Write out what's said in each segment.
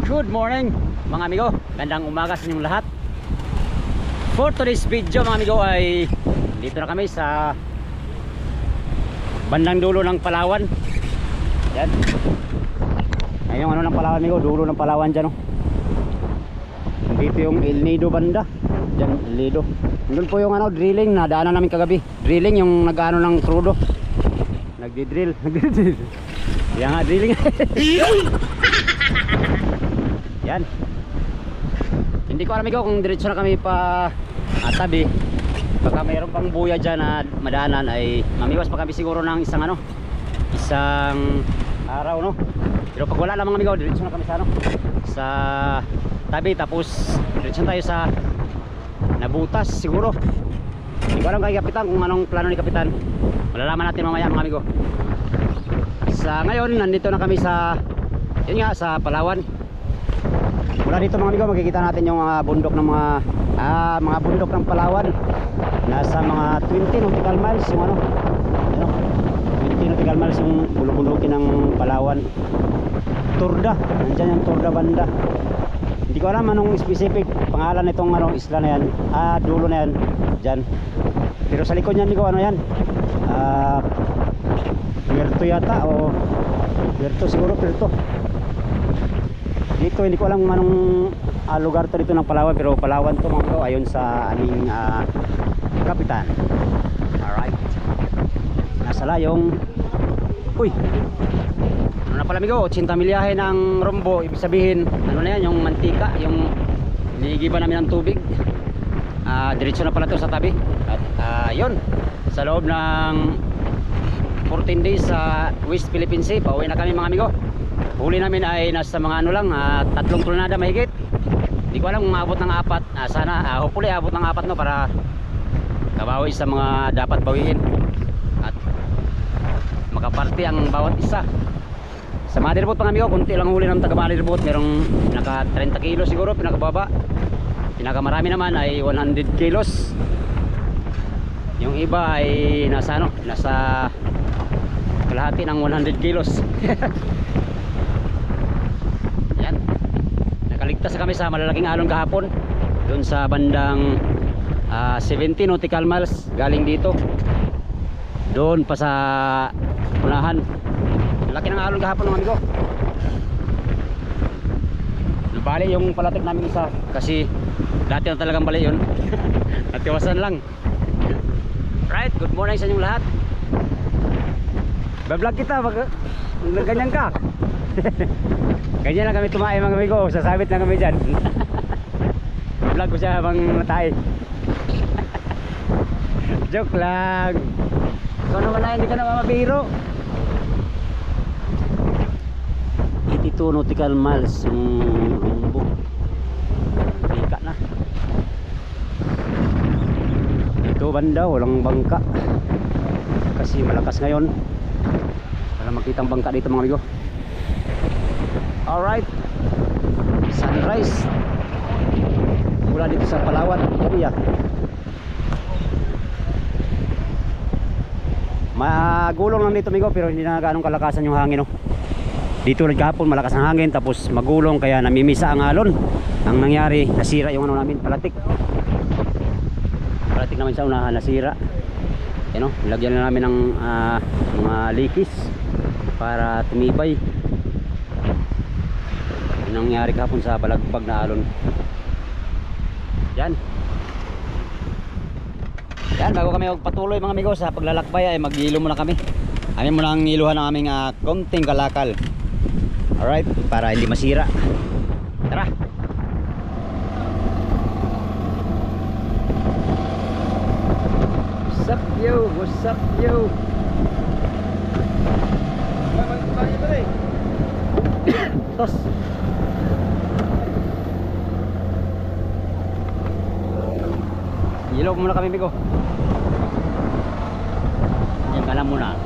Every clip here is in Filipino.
Good morning mga amigo, gandang umaga sa inyong lahat. For today's video mga amigo ay dito na kami sa bandang dulo ng Palawan. Yan. Ayun ano ng Palawan amigo, dulo ng Palawan dyan, oh. Dito yung El Nido banda. Dyan El Nido. Doon po yung ano, drilling na daanan namin kagabi. Drilling yung nag-ano ng crudo. Nagdi-drill. Yan nga, drilling. Yan. Hindi ko alam ikaw kung diretso na kami pa tabi. Baka mayroon pang buya dyan na madaanan ay mamiwas pa kami siguro ng isang araw, no? Pero pag wala lang mga amigo, diretso na kami sa sa tabi, tapos diretso tayo sa Nabutas siguro. Hindi ko alam kay Kapitan kung anong plano ni Kapitan. Malalaman natin mamaya mga amigo. Sa ngayon nandito na kami sa yun nga, sa Palawan. Mula dito mga amigo makikita natin yung bundok ng mga bundok ng Palawan. Nasa mga 20 nautical miles yung ano, 20 nautical miles yung bulok-bulokin ng Palawan. Turda, nandiyan yung Turda banda. Hindi ko alam anong specific pangalan nitong isla na yan, dulo na yan dyan. Pero sa likod niyan amigo, ano yan, Puerto yata, o Puerto siguro, Puerto. Dito hindi ko alam anong lugar to dito ng Palawan, pero Palawan to mga amigo ayon sa aming Kapitan. Alright, nasa layong, uy, ano na pala amigo, 80 milyahe ng rombo. Ibig sabihin ano na yan, yung mantika, yung niligiban namin ng tubig. Diretso na pala to sa tabi. At yun, sa loob ng 14 days sa West Philippine Sea, pauwi na kami mga amigo. Huli namin ay nasa mga ano lang, 3 tonelada mahigit. Hindi ko alam kung maabot ng 4. Sana hopefully abot ng 4, no, para kabawi sa mga dapat bawiin at makaparte ang bawat isa. Sa motherboat mga amigo, kunti lang huli ng taga motherboat. Merong naka 30 kilos siguro pinakababa. Pinakamarami naman ay 100 kilos. Yung iba ay nasa kalahati ng 100 kilos. Yan. Nakaligtas kami sa malalaking alon kahapon doon sa bandang 70 nautical miles galing dito. Doon pa sa unahan. Laki ng alon kahapon mga amigo. Bali yung palatik namin isa kasi dati na talagang bali yun. Natiwasan lang. Right, good morning sa inyong lahat. Bablog kita, ganyan ka. Ganyan lang kami tumae mga amigo, sasabit lang kami dyan. Vlog ko siya habang natay. Joke lang. Ikaw naman na, hindi ka na mamabiro. 82 nautical miles yung rumbo. Bika na. Ito banda, walang bangka kasi malakas ngayon. Wala makitang bangka dito mga amigo. Alright, sunrise mula dito sa Palawan, Korea. Magulong lang dito amigo, pero hindi na ganong kalakasan yung hangin, no? Dito kahapon malakas ang hangin, tapos magulong kaya namimisa ang alon. Ang nangyari, nasira yung ano namin, palatik naman sa unahan, nasira. Ano, lagyan na namin ng mga likis para tumibay. Yung nangyari kahapon sa balagbag na alon. Yan, bago kami magpatuloy mga amigo sa paglalakbay ay maghilo muna kami. Amin muna ang hiluhan ng aming konting kalakal. Alright, para hindi masira. Tara. What's up yo? What's up yo? Tos. Hilaw muna kami amigo. Yan ka lang muna.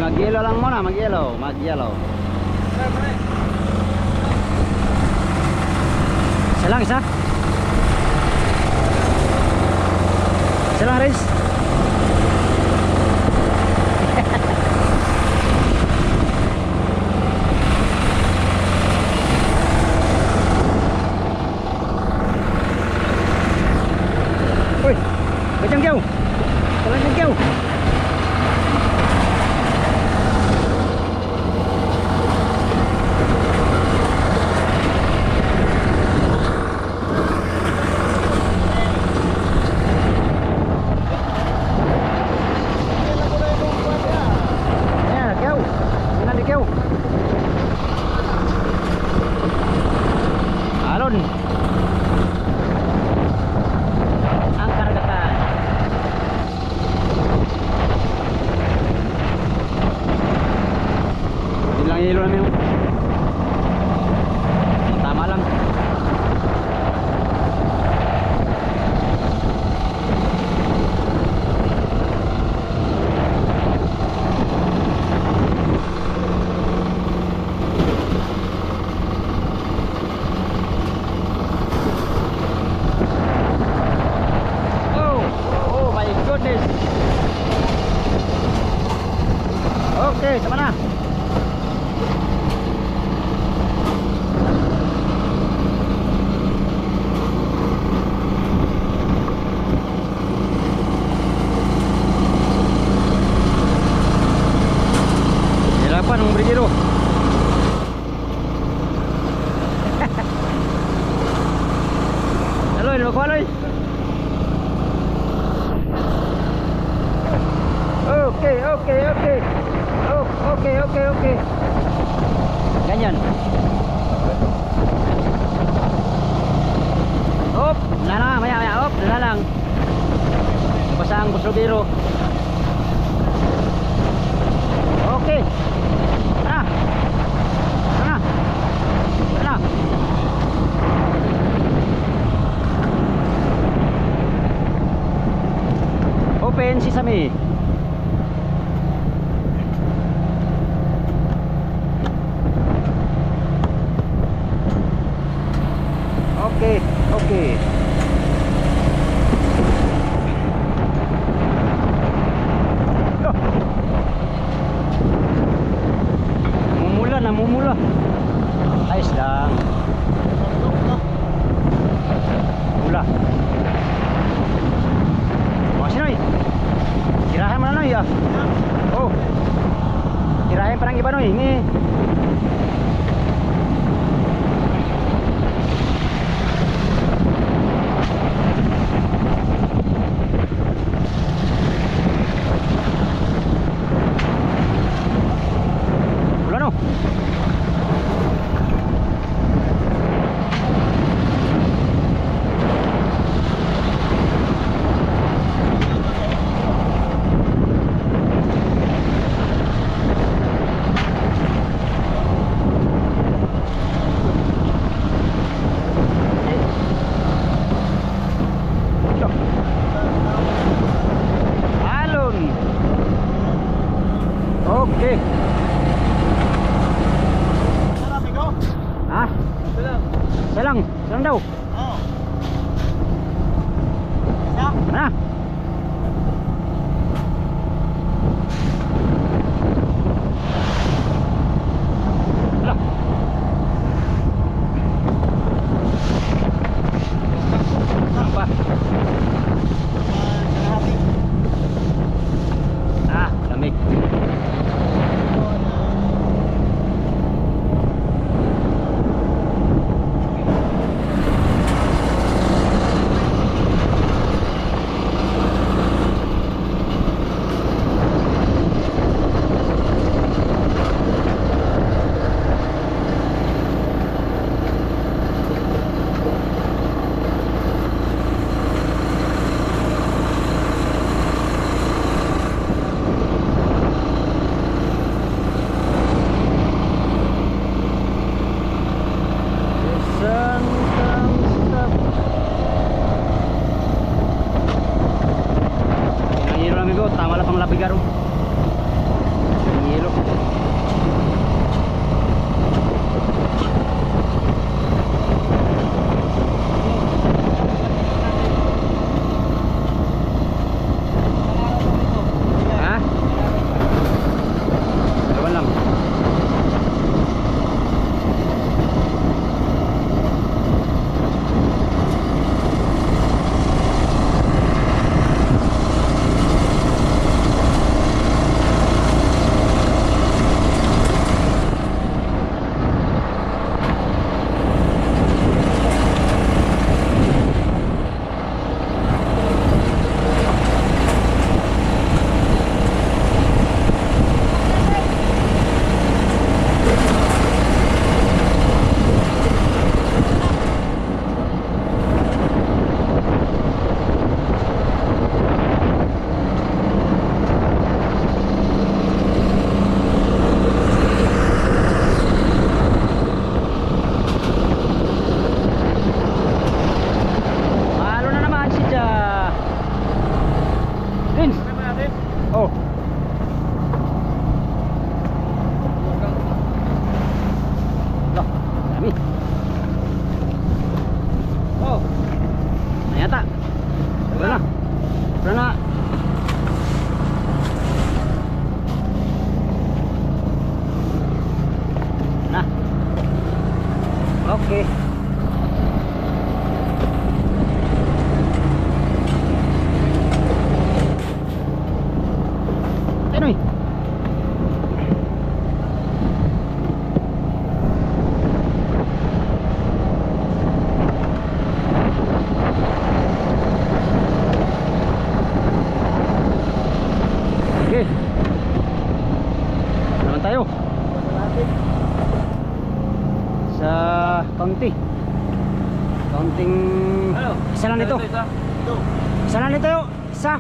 Mag-yellow lang muna, mag-yellow. Isa lang, isa lang Riz. yan. Op, wala na, maya maya, op, wala lang. Nabasa ang buslobiro. Okay. Tara. Tara. Tara. Open sesame. Okay, okay. Go. Namumula. Ayos lang. Mula. O, Sinoy. Tirahan mo na, Noy, ah. Oh. Tirahin pa ng iba, Noy. Ini. Okay. Ah? Salang daw. Oh. Na. Lah. Apa? Ah, lamig. Tama lang pang labigaro. Yelo. Ha? Ewan lang. Oh. Loh, dami. Oh. Ternyata. Wala na. Wala na. Nah. Okay. Noy. Okay. Naman tayo. kaunti. Kaunting isa lang ito. Ito. Isa lang ito. Isa.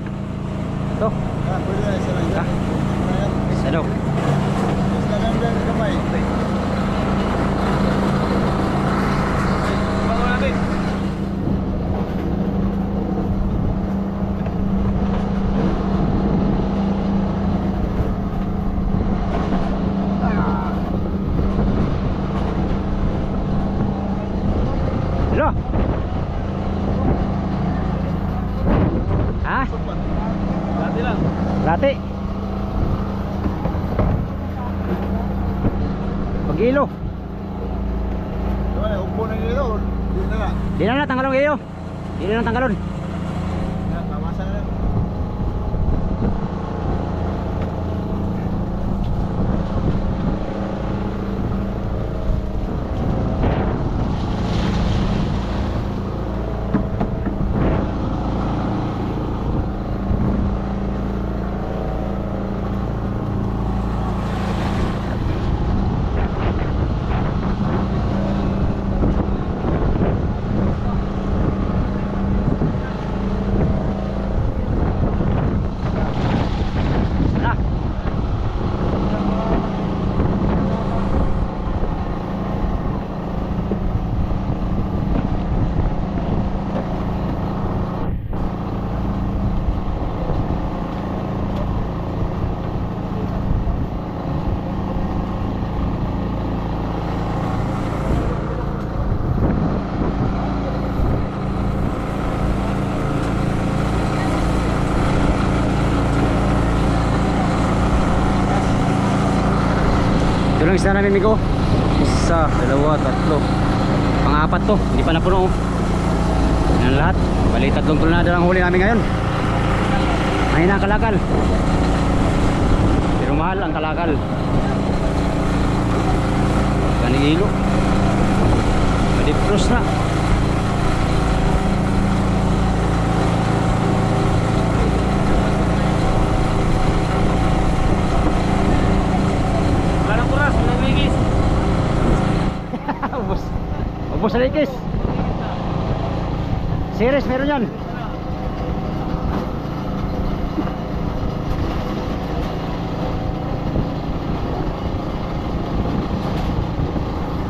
Ito. Pwede na isa lang yan. Isa daw. Mas lagyan ng kamay. Bago natin. Hello. Ha? Dati lang. Lati. Pag-ilo. Diba, upo na nila doon. Di na lang. Di na tanggalon kayo. Di na tanggalon. Kawasan na lang. Tara. Ito lang isda namin, Migo. Isa, dalawa, tatlo. Pang-apat to, hindi pa napuno. Yan lahat. Bali, tatlong tulnada lang huli namin ngayon. Mahina ang kalakal. Pero mahal ang kalakal. Ganing ilo. Madipros na. Parang kuras, nagwigis. Ubus. Ubus na ikis. Series meron yan.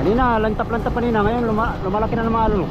Kanina, lantap-lantap kanina. Ngayon, lumalaki na naman alon.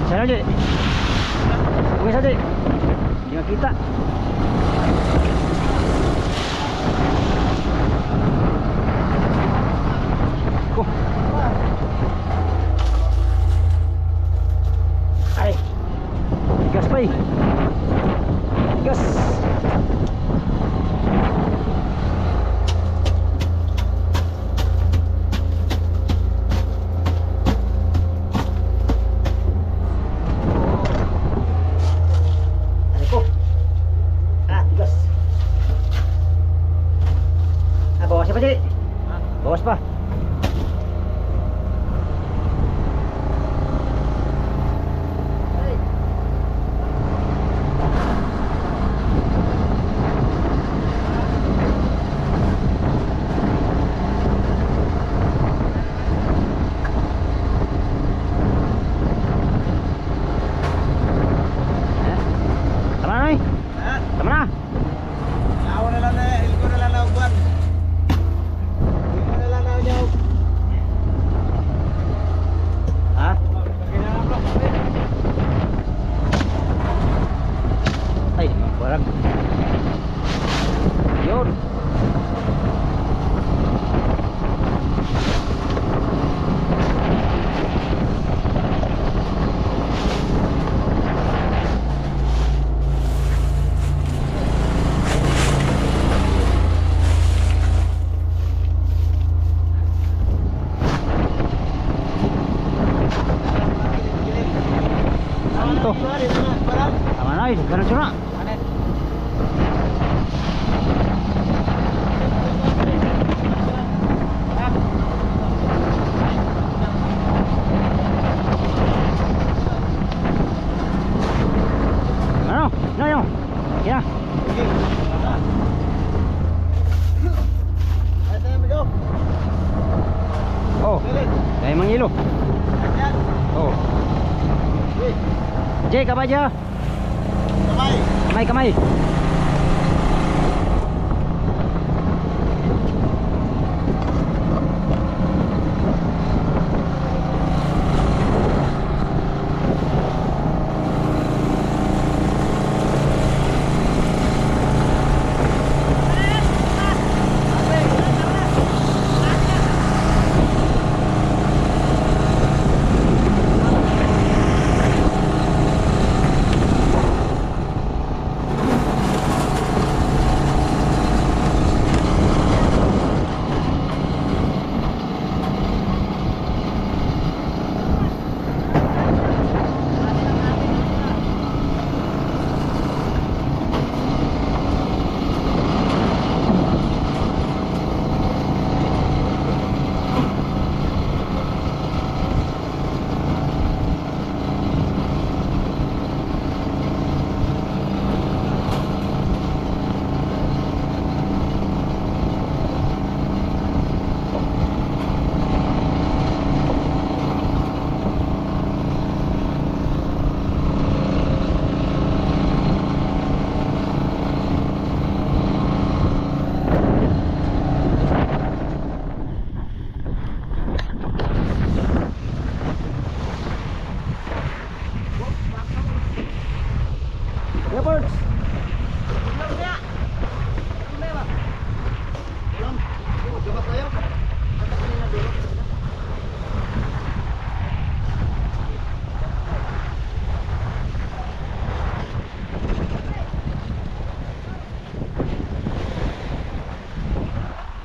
Sana Ji. Oke saja. Dengan kita. Ay. Gas pa eh. Gas. Bawas apa, Cik? Bawas pa. Tama na, Noy? Tama na. Ako na lang na, ilko na lang na upuan. Ilko na lang na niya. Ha? Ay, barang. Yun. Santo. Tama na, ganun siya na. Ano? Ano yun? Kaya? Ay, tayo mo. Oh, kaya mangilo. Ayan. Oh. Jay, kamay aja. Kamay. Kamay, kamay. Reports.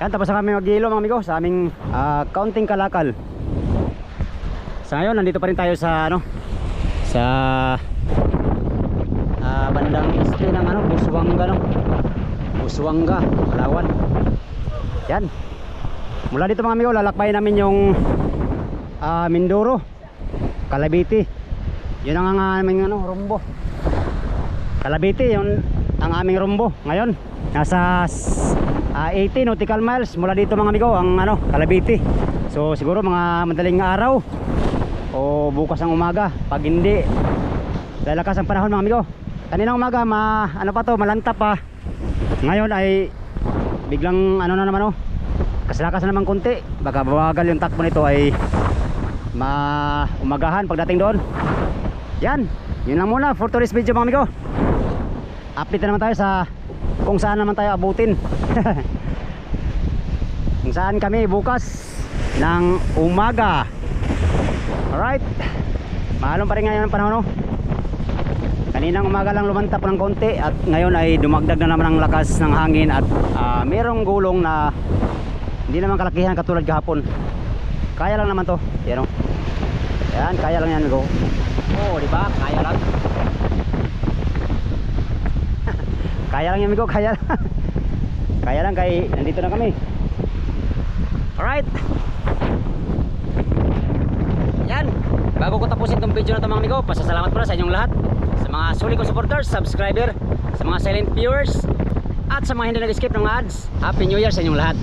Yan, tapos na kami mag-ilo mga amigo sa aming kaunting kalakal. Sa ngayon, nandito pa rin tayo sa ano, sa bandang este ng ano, Busuanga, no? Busuanga, Palawan. Yan. Mula dito mga amigo, lalakbayin namin yung Mindoro, Cavite. Yun ang aming ano, rumbo. Cavite, yun ang aming rumbo. Ngayon, nasa 80 nautical miles mula dito mga amigo, ang ano, Cavite. So siguro mga madaling araw o bukas ang umaga. Pag hindi, lalakas ang panahon mga amigo. Kaninang umaga ano pa to, malantap pa. Ngayon ay biglang ano na naman, oh, kasalakas na naman konti. Baka bawagal yung takbo nito ay umagahan pagdating doon. Yan, yun lang muna for today's video mga amigo. Update na naman tayo sa kung saan naman tayo abutin. Kung saan kami bukas ng umaga. Alright, maalon pa rin ngayon ang panahon, no? Kaninang umaga lang lumantap ng konti at ngayon ay dumagdag na naman ang lakas ng hangin at merong gulong na hindi naman kalakihan katulad kahapon. Kaya lang naman to, yan o. Yan, kaya lang yan, go. Oh, di ba? Kaya lang. Kaya lang yan, amigo, kaya lang. Kaya lang kay nandito na kami. Alright. Yan, bago ko tapusin tong video na to mga amigo, pasasalamat muna sa inyong lahat, sa mga sulit kong supporters, subscriber, sa mga silent viewers, at sa mga hindi nag-skip ng ads. Happy New Year sa inyong lahat.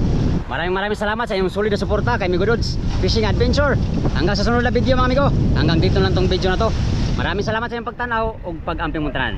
Maraming salamat sa inyong sulit na suporta kay Migo Dudes Fishing Adventure. Hanggang sa sunod na video mga amigo. Hanggang dito lang tong video na to. Maraming salamat sa inyong pagtanaw ug pag-amping mong tanan.